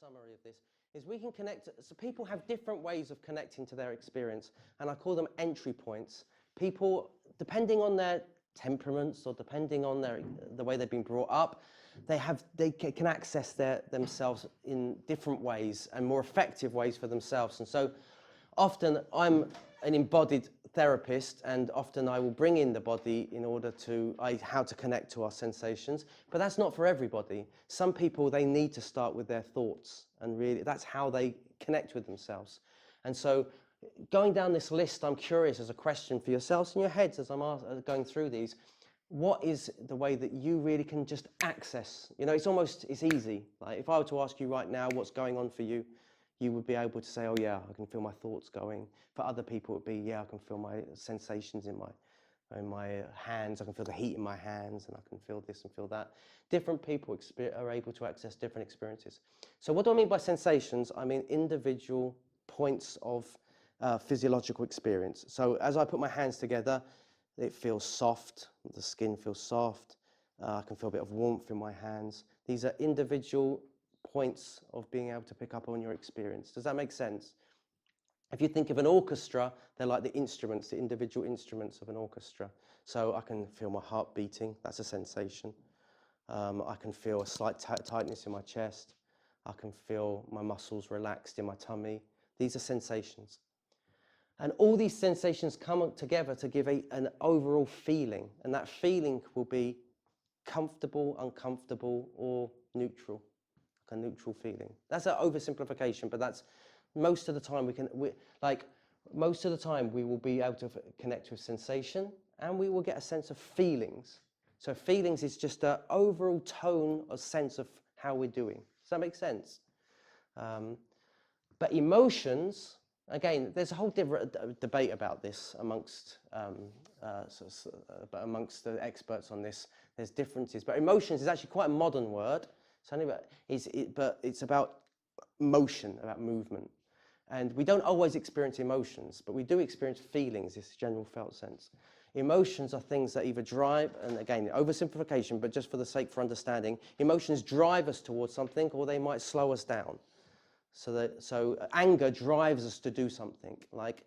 summary of this is we can connect, so people have different ways of connecting to their experience, and I call them entry points. People, depending on their temperaments or depending on the way they've been brought up, they can access themselves in different ways and more effective ways for themselves. And so often I'm an embodied therapist, and often I will bring in the body in order to how to connect to our sensations, but that's not for everybody. Some people, they need to start with their thoughts, and really that's how they connect with themselves. And so going down this list, I'm curious as a question for yourselves in your heads as I'm going through these, what is the way that you really can just access? You know, it's easy. Like if I were to ask you right now what's going on for you, you would be able to say, oh yeah, I can feel my thoughts going. For other people, it would be, yeah, I can feel my sensations in my hands. I can feel the heat in my hands, and I can feel this and feel that. Different people are able to access different experiences. So what do I mean by sensations? I mean individual points of physiological experience. So as I put my hands together, it feels soft. The skin feels soft. I can feel a bit of warmth in my hands. These are individual points of being able to pick up on your experience. Does that make sense? If you think of an orchestra, they're like the instruments, the individual instruments of an orchestra. So I can feel my heart beating, that's a sensation. I can feel a slight tightness in my chest. I can feel my muscles relaxed in my tummy. These are sensations. And all these sensations come together to give an overall feeling, and that feeling will be comfortable, uncomfortable, or neutral. A neutral feeling. That's an oversimplification, but that's most of the time most of the time we will be able to connect with sensation, and we will get a sense of feelings. So feelings is just an overall tone or sense of how we're doing. Does that make sense? But emotions, again, there's a whole different debate about this amongst the experts on this. There's differences, but emotions is actually quite a modern word. But it's about motion, about movement. And we don't always experience emotions, but we do experience feelings, this general felt sense. Emotions are things that either drive, and again, oversimplification, but just for the sake for understanding, emotions drive us towards something, or they might slow us down. So anger drives us to do something. Like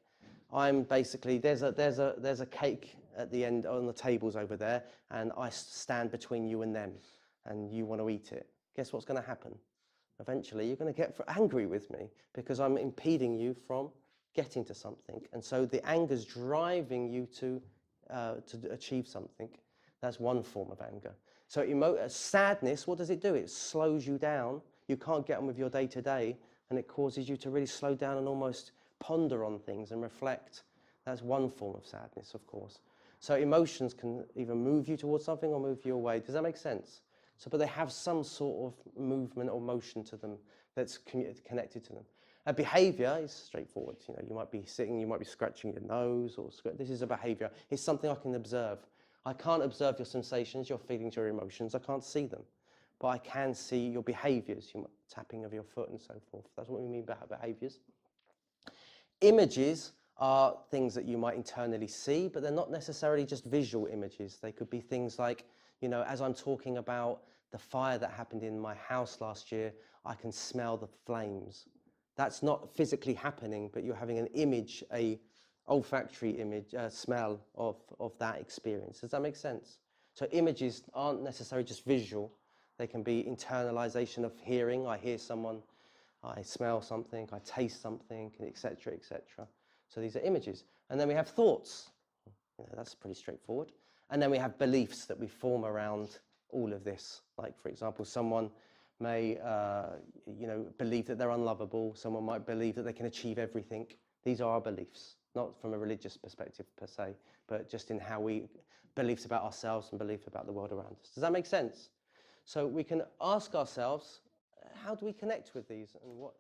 I'm basically, there's a cake at the end on the tables over there, and I stand between you and them, and you want to eat it. Guess what's going to happen? Eventually, you're going to get angry with me because I'm impeding you from getting to something. And so the anger's driving you to achieve something. That's one form of anger. So sadness, what does it do? It slows you down. You can't get on with your day-to-day, and it causes you to really slow down and almost ponder on things and reflect. That's one form of sadness, of course. So emotions can either move you towards something or move you away. Does that make sense? So, but they have some sort of movement or motion to them that's connected to them. A behavior is straightforward. You know, you might be sitting, you might be scratching your nose, or this is a behavior. It's something I can observe. I can't observe your sensations, your feelings, your emotions. I can't see them, but I can see your behaviors, your tapping of your foot and so forth. That's what we mean by behaviors. Images are things that you might internally see, but they're not necessarily just visual images. They could be things like, you know, as I'm talking about the fire that happened in my house last year, I can smell the flames. That's not physically happening, but you're having an image, a olfactory image, smell of that experience. Does that make sense? So images aren't necessarily just visual. They can be internalization of hearing. I hear someone, I smell something, I taste something, etc., etc. So these are images. And then we have thoughts. You know, that's pretty straightforward. And then we have beliefs that we form around all of this. Like, for example, someone may, believe that they're unlovable. Someone might believe that they can achieve everything. These are our beliefs, not from a religious perspective per se, but just in how beliefs about ourselves and beliefs about the world around us. Does that make sense? So we can ask ourselves, how do we connect with these, and what